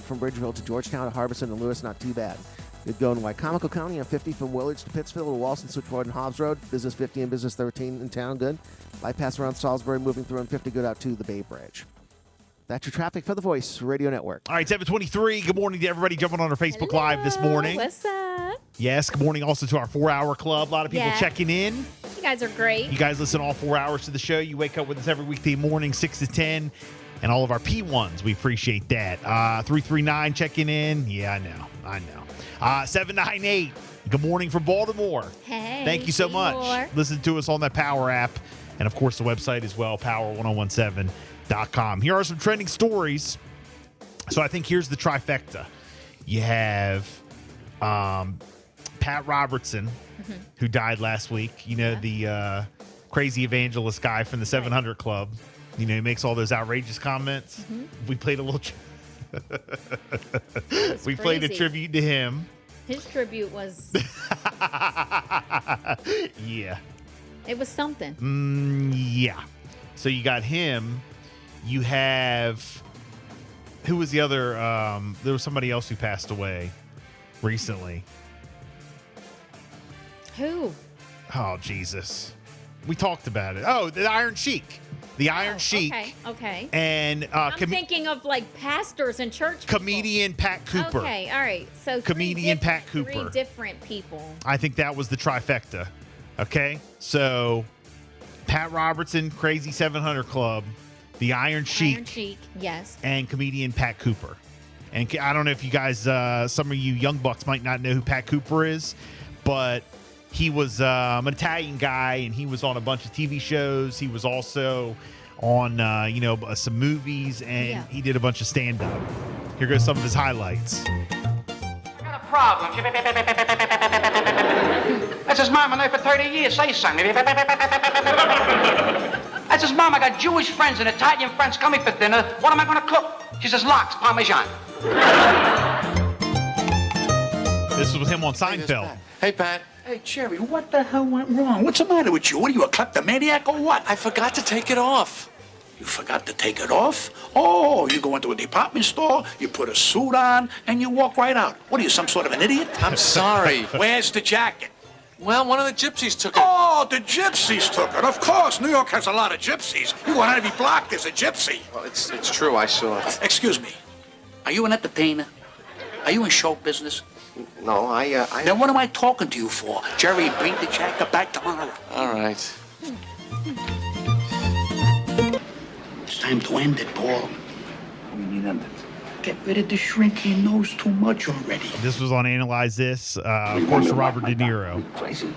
from Bridgeville to Georgetown to Harbison and Lewis, not too bad. Good going to Wycomico County on 50 from Willards to Pittsfield to Walson, Switchboard, and Hobbs Road. Business 50 and Business 13 in town, good. Bypass around Salisbury, moving through on 50, good out to the Bay Bridge. That's your traffic for the Voice Radio Network. All right, 7:23. Good morning to everybody jumping on our Facebook Live this morning. What's up? Yes, good morning also to our 4-hour club. A lot of people checking in. You guys are great. You guys listen all 4 hours to the show. You wake up with us every weekday morning, 6 to 10. And all of our P1s, we appreciate that. 339 checking in. Yeah, I know. 798. Good morning from Baltimore. Hey. Thank you so much. Listen to us on that Power app. And, of course, the website as well, power1017.com. Here are some trending stories. So I think here's the trifecta. You have Pat Robertson, who died last week. You know, the crazy evangelist guy from the 700 Club. You know, he makes all those outrageous comments. We played a little... we played a tribute to him. His tribute was... Yeah. It was something. Yeah. So you got him. You have... Who was the other... there was somebody else who passed away recently. Who? Oh, Jesus. We talked about it. Oh, the Iron Sheik. The Iron Sheik. Okay. And I'm thinking of like pastors and church people. Comedian Pat Cooper. Okay, all right. So comedian Pat Cooper. 3 different people. I think that was the trifecta. Okay, so Pat Robertson, Crazy 700 Club, the Iron Sheik, yes, and comedian Pat Cooper. And I don't know if you guys, some of you young bucks might not know who Pat Cooper is, but he was an Italian guy, and he was on a bunch of TV shows. He was also on, some movies, and he did a bunch of stand-up. Here goes some of his highlights. Got a problem. That's his mom. I know for 30 years. Say something. That's his mom. I got Jewish friends and Italian friends coming for dinner. What am I going to cook? She says, lox, Parmesan. This was him on Seinfeld. Hey, Pat. Hey, Jerry, what the hell went wrong? What's the matter with you? What are you, a kleptomaniac or what? I forgot to take it off. You forgot to take it off? Oh, you go into a department store, you put a suit on, and you walk right out. What are you, some sort of an idiot? I'm sorry. Where's the jacket? Well, one of the gypsies took it. Oh, the gypsies took it. Of course, New York has a lot of gypsies. You go on every block, there's a gypsy. Well, it's true, I saw it. Excuse me. Are you an entertainer? Are you in show business? No, I... Then what am I talking to you for? Jerry, bring the jacket back tomorrow. All right. It's time to end it, Paul. What do you mean end it? Get rid of the shrink. He knows too much already. This was on Analyze This. Of course, Robert De Niro. Crazy.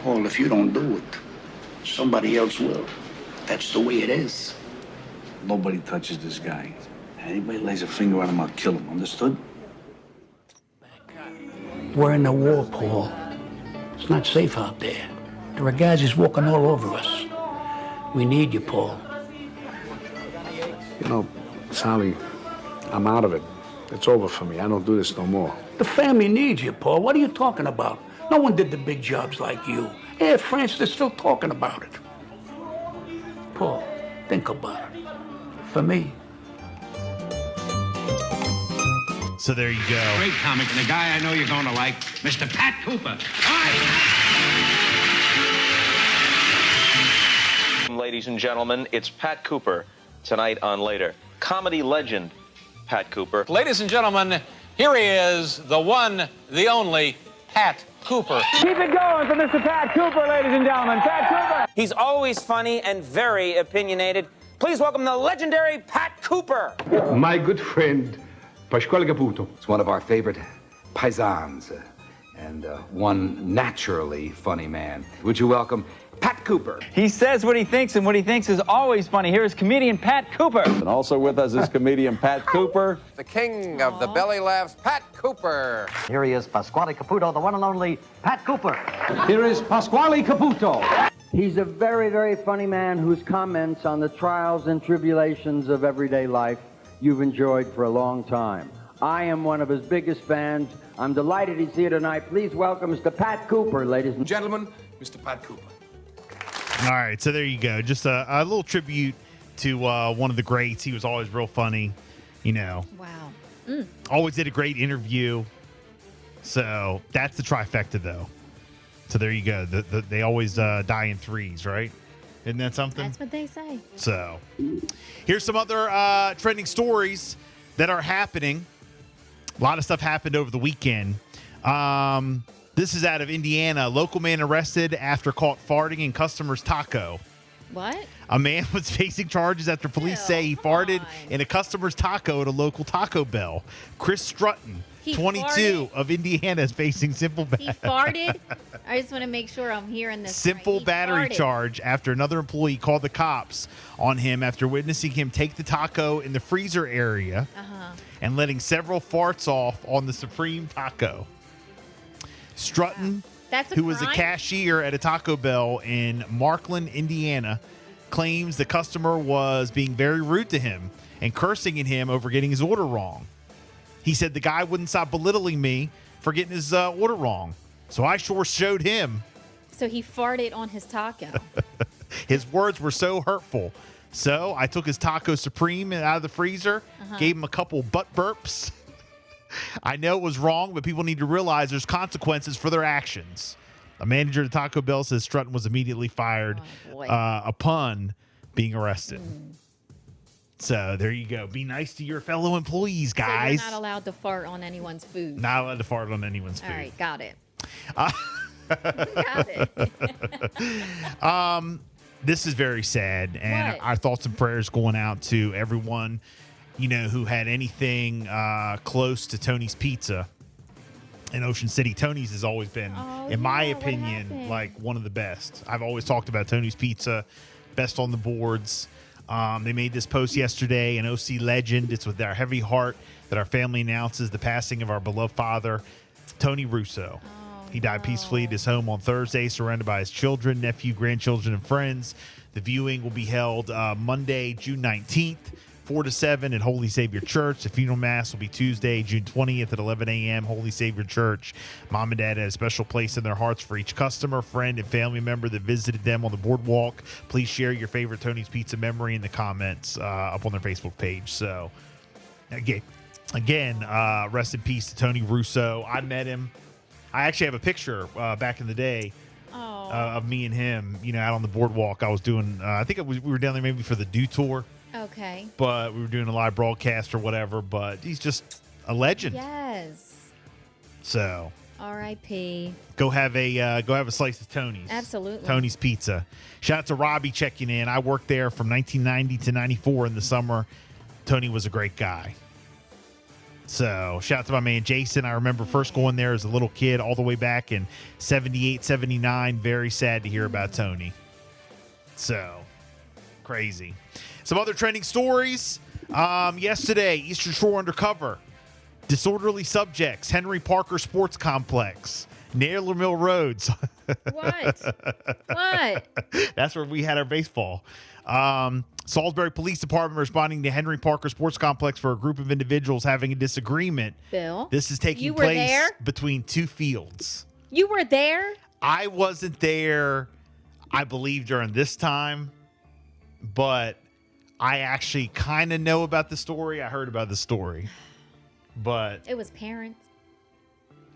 Paul, if you don't do it, somebody else will. That's the way it is. Nobody touches this guy. Anybody lays a finger on him, I'll kill him. Understood? We're in a war, Paul. It's not safe out there. There are guys just walking all over us. We need you, Paul. You know, Sally, I'm out of it. It's over for me. I don't do this no more. The family needs you, Paul. What are you talking about? No one did the big jobs like you. Air France, they're still talking about it. Paul, think about it. For me. So there you go. Great comic, and a guy I know you're going to like, Mr. Pat Cooper. Ladies and gentlemen, it's Pat Cooper tonight on Later. Comedy legend, Pat Cooper. Ladies and gentlemen, here he is, the one, the only, Pat Cooper. Keep it going for Mr. Pat Cooper, ladies and gentlemen. Pat Cooper. He's always funny and very opinionated. Please welcome the legendary Pat Cooper. My good friend, Pasquale Caputo. It's one of our favorite paisans and one naturally funny man. Would you welcome Pat Cooper? He says what he thinks, and what he thinks is always funny. Here is comedian Pat Cooper. And also with us is comedian Pat Cooper. The king of the belly laughs, Pat Cooper. Here he is, Pasquale Caputo, the one and only Pat Cooper. Here is Pasquale Caputo. He's a very, very funny man whose comments on the trials and tribulations of everyday life you've enjoyed for a long time. I am one of his biggest fans. I'm delighted he's here tonight. Please welcome Mr. Pat Cooper, ladies and gentlemen, Mr. Pat Cooper. All right, so there you go. Just a little tribute to one of the greats. He was always real funny. Wow. Always did a great interview. So that's the trifecta, though. So there you go. They always die in threes, right? Isn't that something? That's what they say. So here's some other trending stories that are happening. A lot of stuff happened over the weekend. This is out of Indiana. Local man arrested after caught farting in customer's taco. What? A man was facing charges after police say he farted in a customer's taco at a local Taco Bell. Chris Strutton, He 22, farted? of Indiana, is facing simple He farted? I just want to make sure I'm hearing this. simple right. He battery farted. charge after another employee called the cops on him after witnessing him take the taco in the freezer area and letting several farts off on the Supreme taco. Strutton, That's a who was a crime? cashier at a Taco Bell in Markland, Indiana, claims the customer was being very rude to him and cursing at him over getting his order wrong. He said the guy wouldn't stop belittling me for getting his order wrong. So I sure showed him. So he farted on his taco. His words were so hurtful. So I took his Taco Supreme out of the freezer, gave him a couple butt burps. I know it was wrong, but people need to realize there's consequences for their actions. A manager at Taco Bell says Strutton was immediately fired upon being arrested. So there you go. Be nice to your fellow employees, guys. So you're not allowed to fart on anyone's food. Not allowed to fart on anyone's food. All right, got it. This is very sad, and What? our thoughts and prayers going out to everyone, who had anything close to Tony's Pizza in Ocean City. Tony's has always been, in my opinion, like one of the best. I've always talked about Tony's Pizza, best on the boards. They made this post yesterday, an OC legend. It's with our heavy heart that our family announces the passing of our beloved father, Tony Russo. He died peacefully at his home on Thursday, surrounded by his children, nephew, grandchildren, and friends. The viewing will be held Monday, June 19th, 4 to 7 at Holy Savior Church. The funeral mass will be Tuesday, June 20th at 11 a.m. Holy Savior Church. Mom and Dad had a special place in their hearts for each customer, friend, and family member that visited them on the boardwalk. Please share your favorite Tony's Pizza memory in the comments up on their Facebook page. So, again, rest in peace to Tony Russo. I met him. I actually have a picture back in the day of me and him, out on the boardwalk. I was doing, I think we were down there maybe for the Do Tour. Okay. But we were doing a live broadcast or whatever. But he's just a legend. Yes. So R.I.P. go have a slice of Tony's. Absolutely. Tony's Pizza. Shout out to Robbie checking in. I worked there from 1990 to 94 in the summer. Tony was a great guy. So shout out to my man Jason. I remember first going there as a little kid all the way back in 78, 79. Very sad to hear about Tony. So crazy. Some other trending stories. Yesterday, Eastern Shore Undercover. Disorderly subjects. Henry Parker Sports Complex. Naylor Mill Roads. What? That's where we had our baseball. Salisbury Police Department responding to Henry Parker Sports Complex for a group of individuals having a disagreement. Bill, this is taking you were place there? between two fields. You were there? I wasn't there, I believe, during this time, but I actually kind of know about the story. I heard about the story, but It was parents.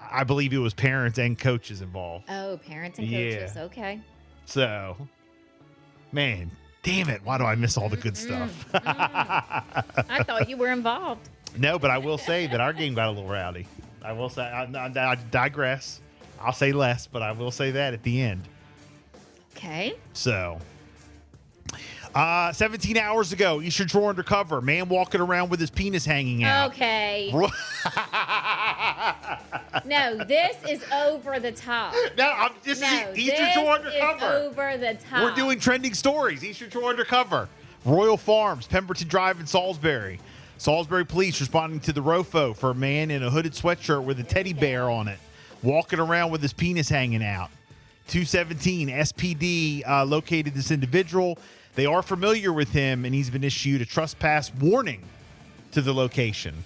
I believe it was parents and coaches involved. Oh, parents and Yeah. coaches. Okay. So, man, damn it. Why do I miss all the good stuff? I thought you were involved. No, but I will say that our game got a little rowdy. I will say, I digress. I'll say less, but I will say that at the end. Okay. So, 17 hours ago, Eastern Shore Undercover, man walking around with his penis hanging out. Okay. No, this is over the top. No, this is Eastern Shore Undercover. Is over the top. We're doing trending stories. Eastern Shore Undercover. Royal Farms, Pemberton Drive in Salisbury. Salisbury police responding to the ROFO for a man in a hooded sweatshirt with a teddy bear on it, walking around with his penis hanging out. 217 SPD located this individual. They are familiar with him, and he's been issued a trespass warning to the location.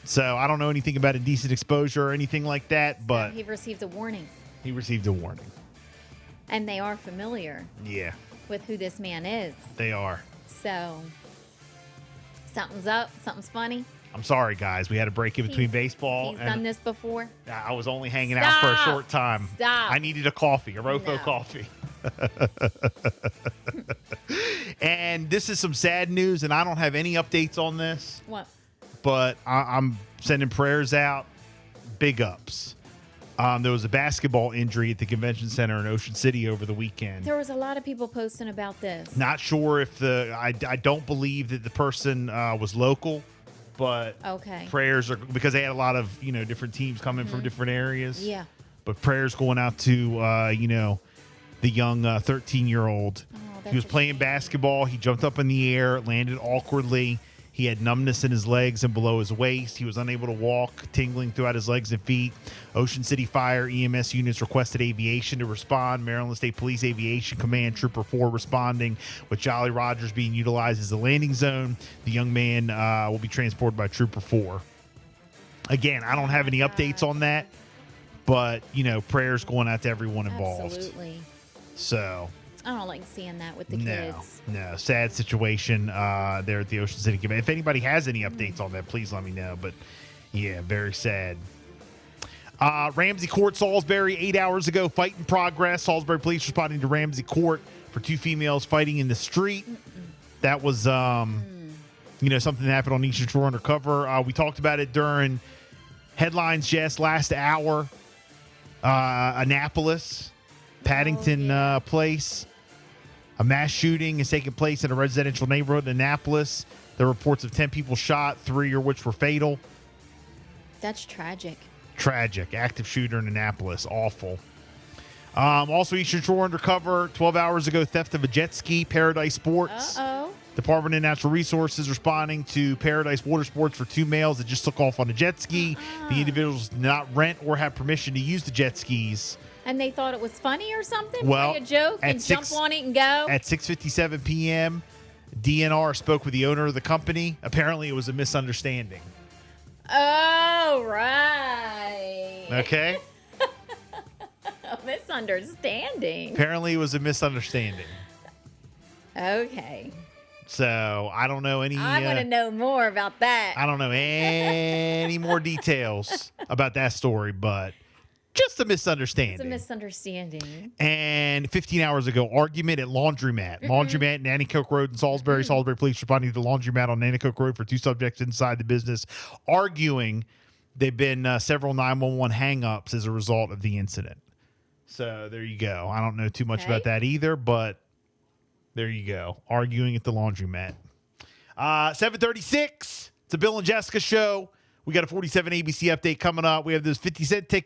So I don't know anything about indecent exposure or anything like that, but He received a warning. he received a warning. And they are familiar Yeah, with who this man is. they are. So Something's up. Something's funny. I'm sorry, guys. We had a break in between baseball. He's done this before. I was only hanging out for a short time. Stop. I needed a coffee, a Rofo coffee. And this is some sad news, and I don't have any updates on this. What? But I'm sending prayers out. Big ups. There was a basketball injury at the convention center in Ocean City over the weekend. There was a lot of people posting about this. Not sure if I don't believe that the person was local, but Okay. prayers are because they had a lot of different teams coming from different areas. Yeah. But prayers going out to the young 13-year-old. He was playing basketball. He jumped up in the air, landed awkwardly. He had numbness in his legs and below his waist. He was unable to walk, tingling throughout his legs and feet. Ocean City Fire EMS units requested aviation to respond. Maryland State Police Aviation Command Trooper 4 responding, with Jolly Rogers being utilized as the landing zone. The young man will be transported by Trooper 4. Again, I don't have any updates on that, but, prayers going out to everyone involved. Absolutely. So I don't like seeing that with the kids. No, sad situation there at the Ocean City Command. If anybody has any updates on that, please let me know. But yeah, very sad. Ramsey Court, Salisbury, 8 hours ago, fight in progress. Salisbury police responding to Ramsey Court for two females fighting in the street. That was, something that happened on Eastern Shore Undercover. We talked about it during headlines just last hour. Annapolis, Paddington Place. A mass shooting is taking place in a residential neighborhood in Annapolis. There are reports of 10 people shot, 3 of which were fatal. That's tragic. Tragic. Active shooter in Annapolis. Awful. Also, Eastern Shore Undercover, 12 hours ago, theft of a jet ski, Paradise Sports. Uh-oh. Department of Natural Resources responding to Paradise Water Sports for 2 males that just took off on a jet ski. The individuals did not rent or have permission to use the jet skis. And they thought it was funny or something? Well, Play a joke and jump on it and go? At 6:57 p.m., DNR spoke with the owner of the company. Apparently, it was a misunderstanding. Oh, right. Okay? A misunderstanding. Apparently, it was a misunderstanding. Okay. So, I don't know any... I want to know more about that. I don't know any more details about that story, but... just a misunderstanding. It's a misunderstanding. And 15 hours ago, argument at Laundromat. Laundromat, Nanticoke Road in Salisbury. Salisbury police responding to the Laundromat on Nanticoke Road for 2 subjects inside the business arguing. They've been several 911 hang-ups as a result of the incident. So there you go. I don't know too much about that either, but there you go. Arguing at the Laundromat. 7:36. It's a Bill and Jessica show. We got a 47 ABC update coming up. We have those 50-cent tickets.